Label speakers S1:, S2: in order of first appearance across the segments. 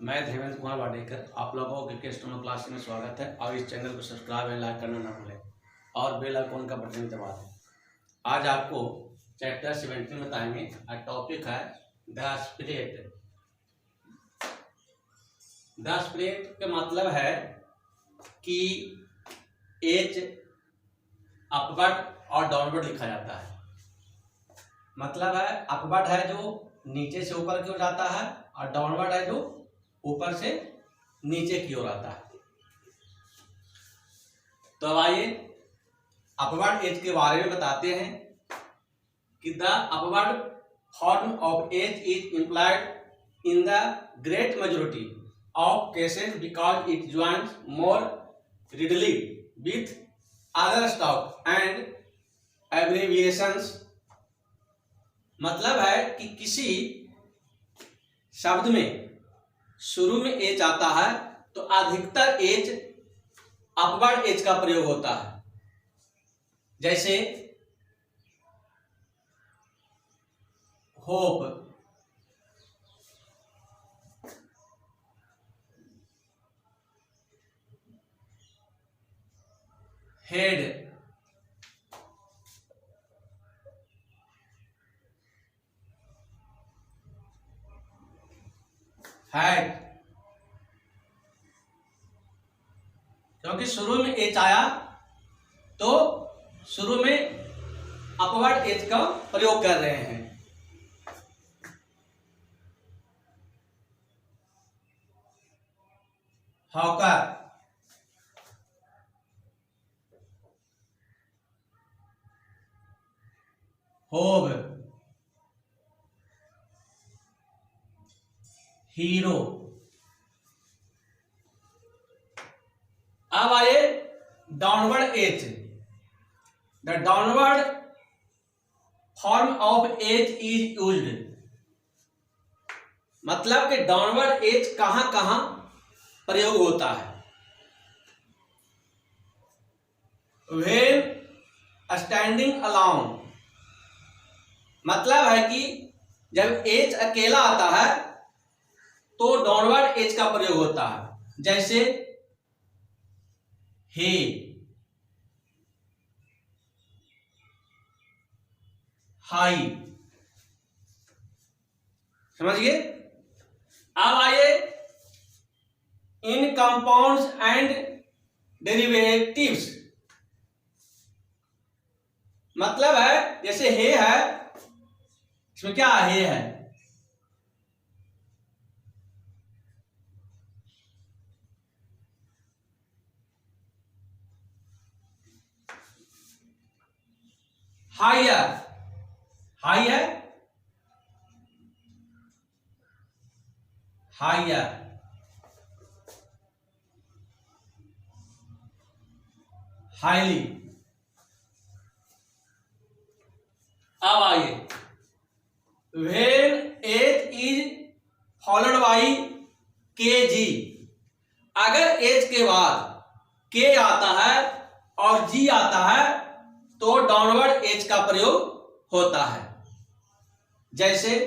S1: मैं धीरेन्द्र कुमार वाडेकर, आप लोगों के केस्टोनो क्लास में स्वागत है। और इस चैनल को सब्सक्राइब एंड लाइक करना ना भूलें और बेल आइकन का बटन दबा दें। आज आपको चैप्टर 17 बताएंगे। टॉपिक है द स्पिरिट। द स्पिरिट का मतलब है कि एज अपवर्ड और डाउनवर्ड लिखा जाता है। मतलब है अपवर्ड है जो नीचे से ऊपर की ओर जाता है और डाउनवर्ड है जो ऊपर से नीचे की ओर आता है। तो अब आइए अपवर्ड एज के बारे में बताते हैं कि the upward form of H is implied in the great majority of cases because it joins more readily with other stock and abbreviations. मतलब है कि किसी शब्द में शुरू में एज आता है तो अधिकतर एज अपवर्ड एज का प्रयोग होता है। जैसे होप, हेड, हैड। क्योंकि शुरू में एच आया तो शुरू में अपवर्ड एज का प्रयोग कर रहे हैं। हॉकर, होब, हीरो। अब आए downward H. The downward form of H is used. मतलब कि डाउनवर्ड एज कहां कहां प्रयोग होता है। When standing alone. मतलब है कि जब एज अकेला आता है तो डाउनवर्ड एज का प्रयोग होता है। जैसे हे, हाई। समझिए। अब आइए इन कंपाउंड्स एंड डेरिवेटिव्स। मतलब है जैसे हे है, इसमें क्या हे है, हायर, हाई है, हायर, हाईली। अब आइए when H is followed by K G. अगर एज के बाद के आता है और जी आता है तो डाउनवर्ड एज का प्रयोग होता है। जैसे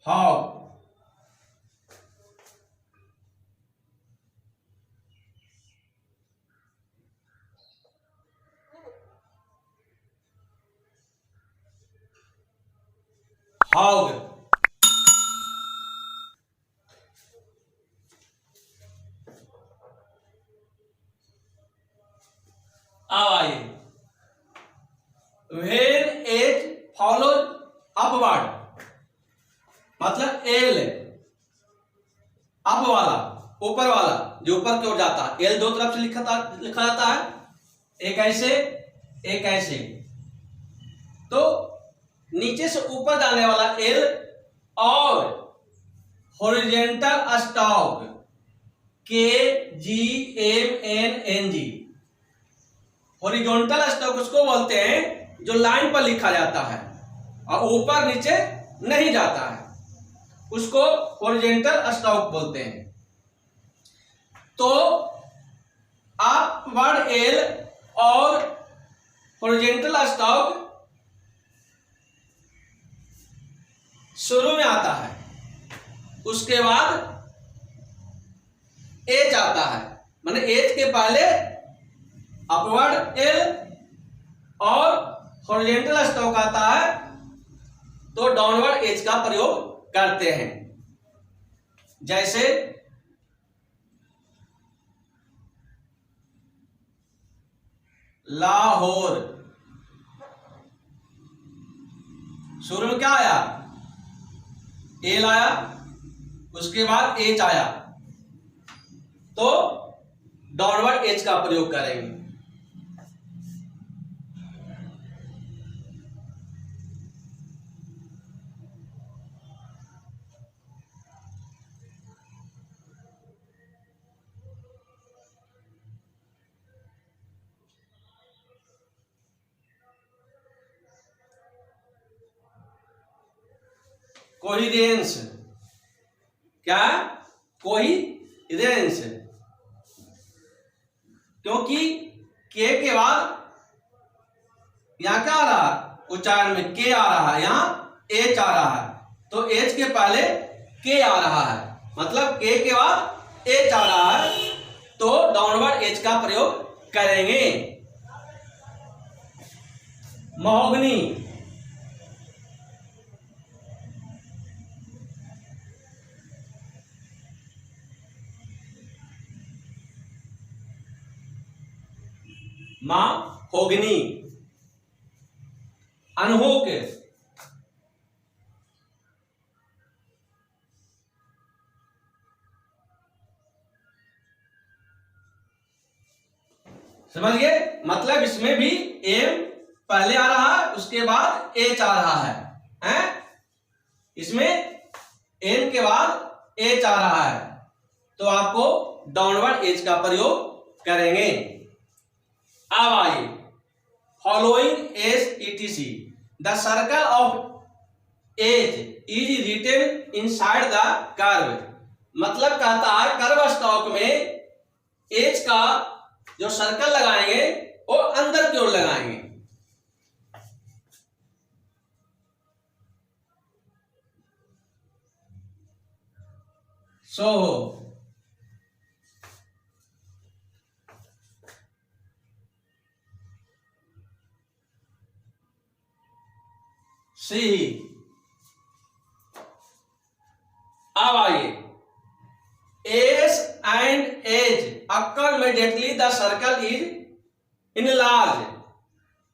S1: हॉग, हॉग। अब आइए व्हेन एज फॉलोज अपवर्ड। मतलब एल अप वाला, ऊपर वाला जो ऊपर की ओर जाता है। एल दो तरफ से लिखा जाता है, एक ऐसे एक ऐसे। तो नीचे से ऊपर जाने वाला एल और horizontal stock K G M N N G. Horizontal stock उसको बोलते हैं जो लाइन पर लिखा जाता है और ऊपर नीचे नहीं जाता है, उसको हॉरिजॉन्टल स्टॉक बोलते हैं। तो अपवर्ड एल और हॉरिजॉन्टल स्टॉक शुरू में आता है, उसके बाद एच आता है, माने एच के पहले अपवर्ड एल और हॉरिजॉन्टल स्टॉक आता है तो डाउनवर्ड एच का प्रयोग करते हैं। जैसे लाहौर, शुरू में क्या आया, एल आया, उसके बाद एच आया, तो डाउनवर्ड एच का प्रयोग करेंगे। कोहिरेंस, क्या, कोहिरेंस, क्योंकि के के बाद यहां क्या आ रहा है, उच्चारण में के आ रहा है, यहां एच आ रहा है, तो एच के पहले के आ रहा है, मतलब के के बाद एच आ रहा है, तो डाउनवर्ड एच का प्रयोग करेंगे। महोगनी, महोगनी, अनहोक, समझ गए, मतलब इसमें भी एम पहले आ रहा है, उसके बाद एच आ रहा है, हैं? इसमें एन के बाद एच आ रहा है, तो आपको डाउनवर्ड एच का प्रयोग करेंगे। अब आइए following S etc, the circle of H is written inside the curve, मतलब कहता है कर्व स्टॉक में एज का जो सर्कल लगाएंगे वो अंदर की ओर लगाएंगे। सो सी, अब आइए S and H occur immediately the circle is enlarge,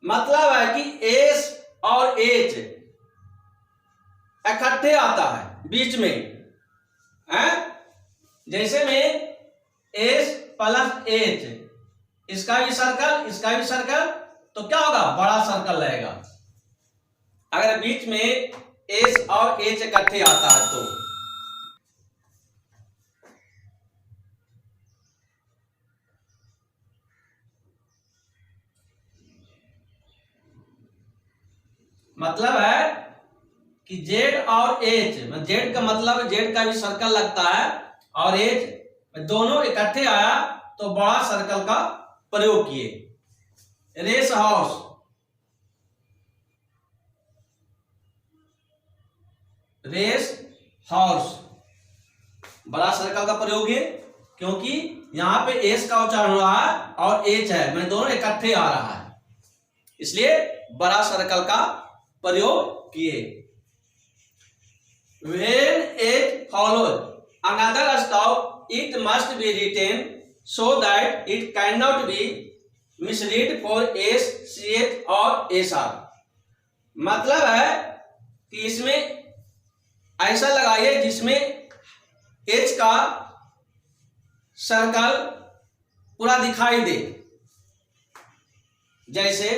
S1: मतलब है कि एस और एच इकट्ठे आता है बीच में, है? जैसे में एस प्लस एच, इसका भी सर्कल, इसका भी सर्कल, तो क्या होगा, बड़ा सर्कल रहेगा। अगर बीच में एस और एच इकट्ठे आता है तो मतलब है कि जेड और एच, जेड का मतलब जेड का भी सर्कल लगता है और एच दोनों इकट्ठे आया तो बड़ा सर्कल का प्रयोग किए। रेस हाउस, रेस हाउस, बड़ा सर्कल का प्रयोग है क्योंकि यहां पे एस का उच्चारण हो रहा है और एच है, मैं दोनों इकट्ठे आ रहा है, इसलिए बड़ा सर्कल का प्रयोग किए। When it follows another stop, it must be written so that it cannot be misread for S, CH और SR। मतलब है कि इसमें ऐसा लगाइए जिसमें H का सर्कल पूरा दिखाई दे, जैसे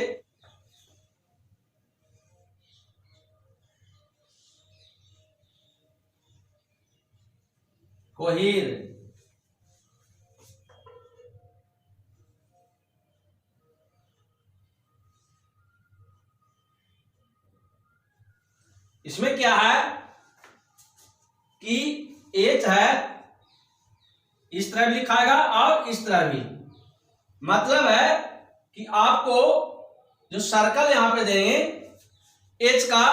S1: कोहीर, इसमें क्या है कि एच है, इस तरह भी लिखाएगा और इस तरह भी, मतलब है कि आपको जो सर्कल यहां पे देंगे एच का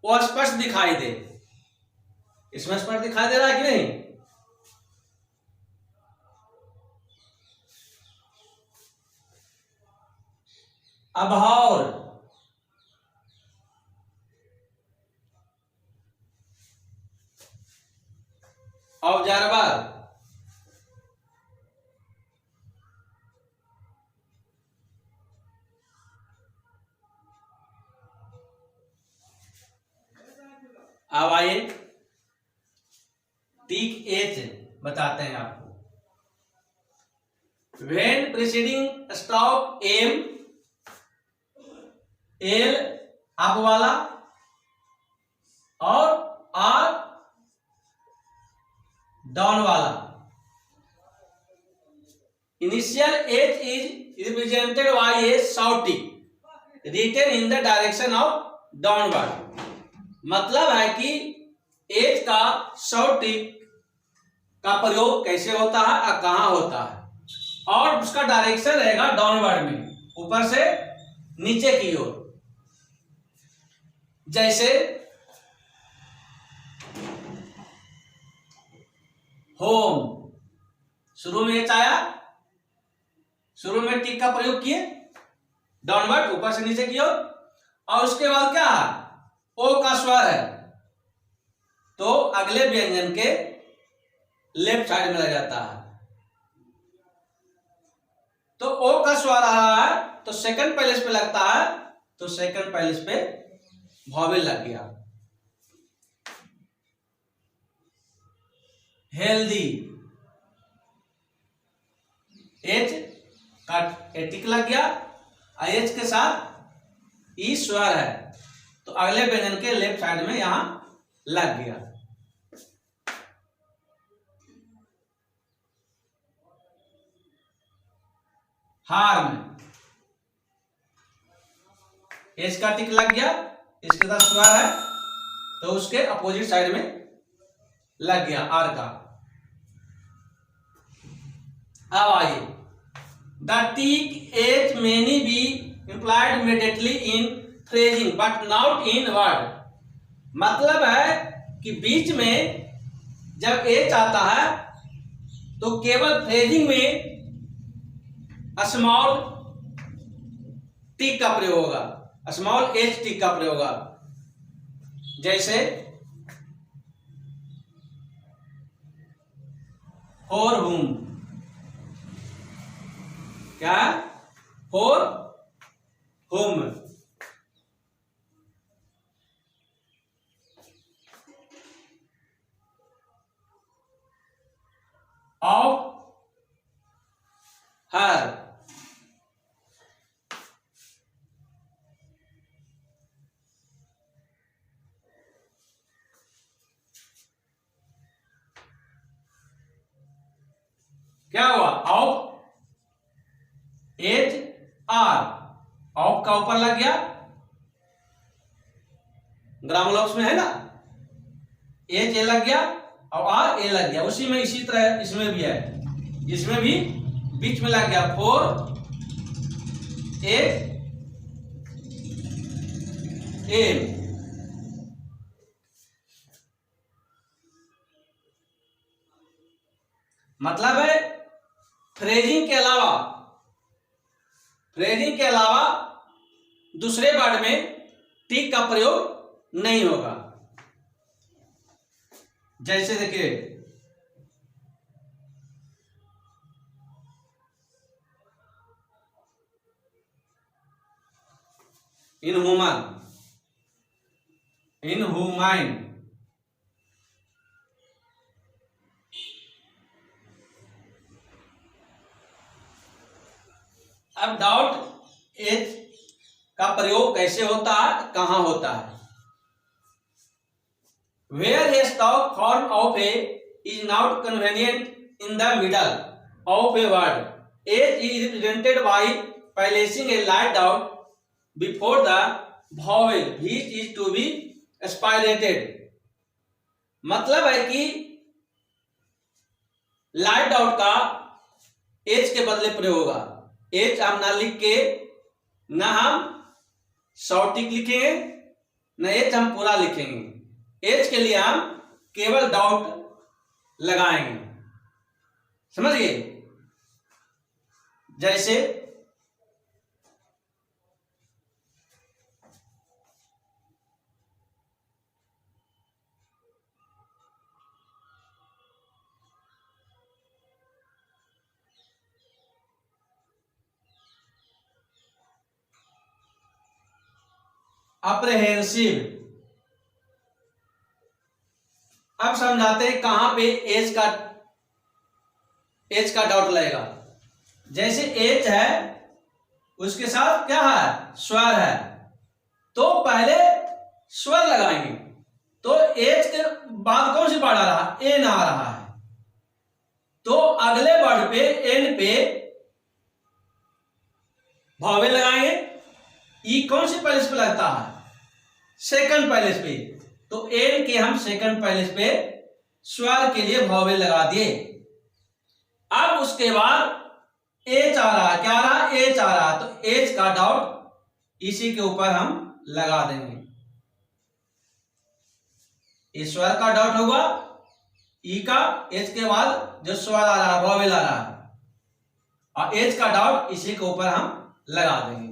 S1: वो स्पष्ट दिखाई दे, इसमें स्पष्ट दिखाई दे रहा है कि नहीं? अबहौर, ऑब्जर्वर, अब आइए टिक एच बताते हैं आपको। When preceding stop M, L up वाला और आर डाउन वाला, initial H is represented by a short tick written in the direction of downward. मतलब है कि एज का शॉर्ट टिक का प्रयोग कैसे होता है और कहां होता है, और उसका डायरेक्शन रहेगा डाउनवर्ड में, ऊपर से नीचे की ओर। जैसे होम, शुरू में एच आया, शुरू में टिक का प्रयोग किए डाउनवर्ड, ऊपर से नीचे की ओर, और उसके बाद क्या है, ओ का स्वर है तो अगले व्यंजन के लेफ्ट साइड में लग जाता है। तो ओ का स्वर आ रहा है तो सेकंड पैलेस पे लगता है, तो सेकंड पैलेस पे वॉवेल लग गया। हेल्दी, एच का टिक लग गया, एच के साथ ई स्वर है तो अगले व्यंजन के लेफ्ट साइड में यहां लग गया। हार्म, एच का टिक लग गया, इसके साथ स्वर है तो उसके अपोजिट साइड में लग गया आर का। अब आइए, the tick H many B implied immediately in phrasing but not in word. मतलब है कि बीच में जब एच आता है तो केवल फ्रेजिंग में स्मॉल टिक का प्रयोग होगा, स्मॉल एच टिक का प्रयोग होगा। जैसे फॉर हुम, क्या है, फॉर हुम। ऑफ हर, क्या हुआ, ऑफ एच आर, ऑफ का ऊपर लग गया, ग्रामर बॉक्स में है ना, एच ए लग गया और आर ए लग गया। उसी में इसी तरह इसमें भी है, इसमें भी बीच में लग गया फोर एच एम। मतलब है फ्रेजिंग के अलावा दूसरे वर्ड में टिक का प्रयोग नहीं होगा। जैसे देखिए, इनह्यूमन, इनह्यूमन, अब डाउट एच का प्रयोग कैसे होता है, कहां होता है। Where a stop form of a is not convenient in the middle of a word, H is represented by placing a light dot before the vowel which is to be aspirated। मतलब है कि light out का H के बदले प्रयोग होगा। H हम ना लिख के ना हम शॉर्ट टिक लिखेंगे, ना एच हम पूरा लिखेंगे। एच के लिए हम केवल डॉट लगाएंगे, समझ गए। जैसे अप्रहेंसिव। अब समझाते हैं कहां पे एच का डॉट लगेगा। जैसे एच है उसके साथ क्या है, स्वर है, तो पहले स्वर लगाएंगे। तो एच के बाद कौन सी वर्ड आ रहा है, एन आ रहा है, तो अगले वर्ड पे एन पे भावेल लगाएंगे। ई कौन सी पैलेस पे लगता है, सेकंड पैलेस पे, तो एन के हम सेकंड पैलेस पे स्वर के लिए भावेल लगा दिए। अब उसके बाद एच आ रहा है, क्या आ रहा है, एच आ रहा है, तो एच का डॉट इसी के ऊपर हम लगा देंगे। इस स्वर का डॉट होगा ई का, एच के बाद जो स्वर आ रहा है, भावेल आ रहा है, और एच का डॉट इसी के ऊपर हम लगा देंगे।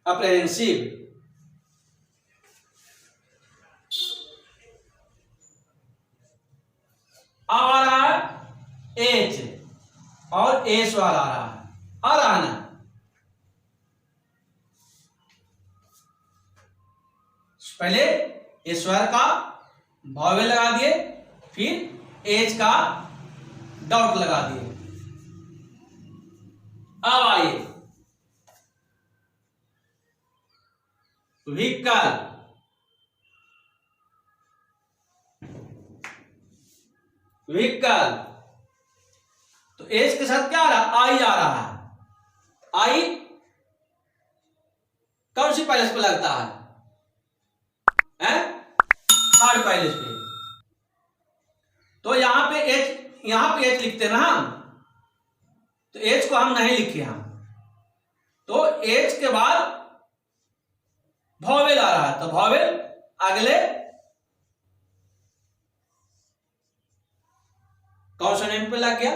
S1: अप्रहेंसिव। अब आ रहा है एच और ए स्वर आ रहा है, आ रहा है ना। पहले ए स्वर का भावेल लगा दिए, फिर एच का डॉट लगा दिए। अब आइए व्हीकल। व्हीकल तो एच के साथ क्या आ रहा है, आई आ रहा है। आई कौन सी पैलेस पे लगता है, थर्ड पैलेस पे। तो यहां पे एच लिखते ना हम, तो एच को हम नहीं लिखे हम, तो एच के बाद भावेल आ रहा है, तो भावेल अगले कॉन्सोनेंट पे लग गया,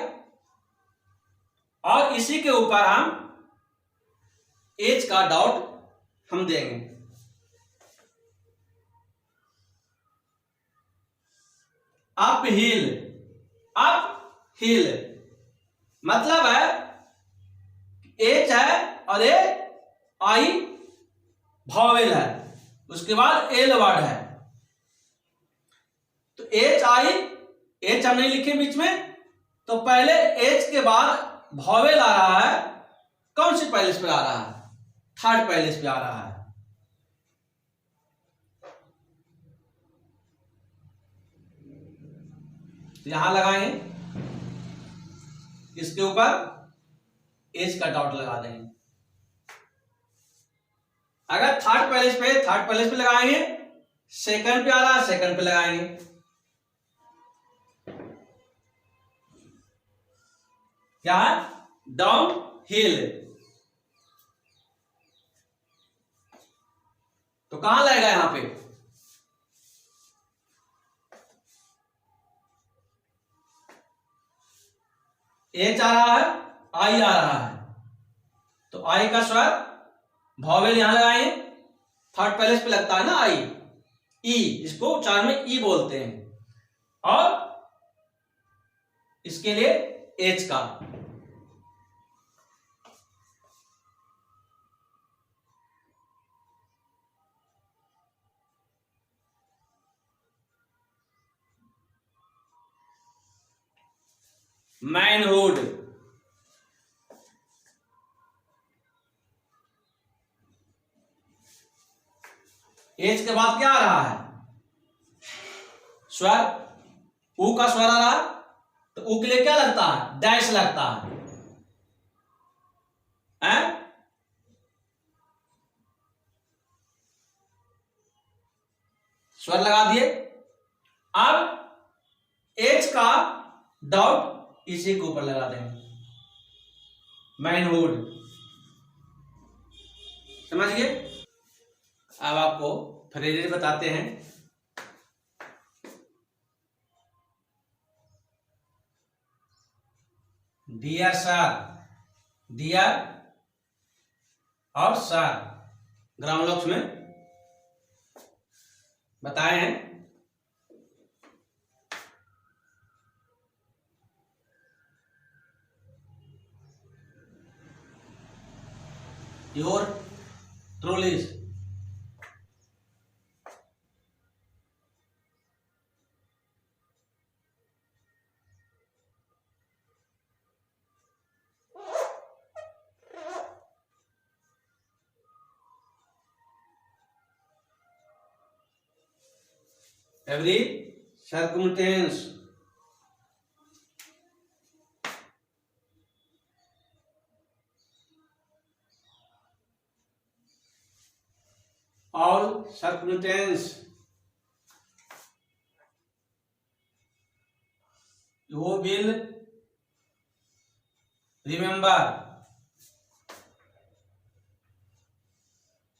S1: और इसी के ऊपर हम एच का डॉट हम देंगे। Up hill. अप हिल मतलब है एच है और ए आई भावेल है, उसके बाद एल वर्ड है, तो एच आई, एच हम नहीं लिखे बीच में, तो पहले एच के बाद भावेल आ रहा है, कौन सी पैलेस पे आ रहा है, थर्ड पैलेस पे आ रहा है। यहां लगाएंगे, इसके ऊपर एच का डॉट लगा देंगे। अगर थर्ड पैलेस पे लगाएंगे, सेकंड पे आ रहा है, सेकंड पे लगाएंगे। क्या है, डाउन हिल। तो कहां लगेगा, यहां पे एच आ रहा है, आई आ रहा है, तो आई का स्वर भावेल यहां लगाएंगे, थर्ड पैलेस पे लगता है ना आई, ई, इसको उच्चारण में ई बोलते हैं, और इसके लिए एच का। मैनहुड। एच के बाद क्या आ रहा है, स्वर, ऊ का स्वर आ रहा है, तो ऊ के लिए क्या लगता है, डैश लगता है, स्वर लगा दिए। अब एच का डॉट इसी के ऊपर लगा देंगे, मैनहुड। समझ गए। अब आपको फ्रेजेस बताते हैं। डियर सर, डियर और सर ग्रामर बॉक्स में बताए हैं। Your truly, every circumstance, all circumstance, you will remember,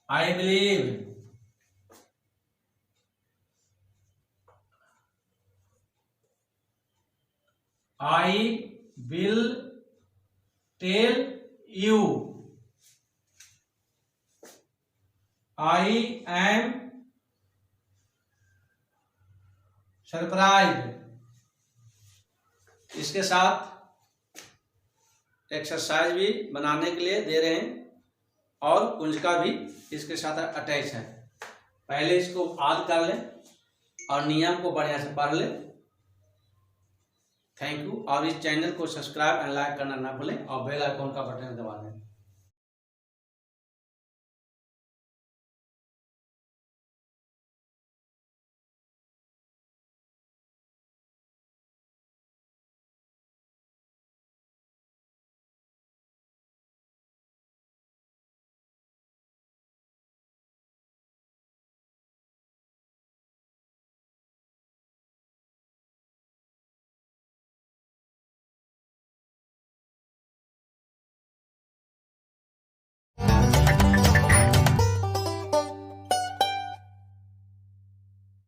S1: I believe, I will tell you, I am surprise. इसके साथ एक्सरसाइज भी बनाने के लिए दे रहे हैं और कुंजिका भी इसके साथ अटैच है। पहले इसको याद कर लें और नियम को बढ़िया से पढ़ लें। Thank you. और इस चैनल को सब्सक्राइब एंड लाइक करना ना भूलें और बेल आइकॉन का बटन दबा दें।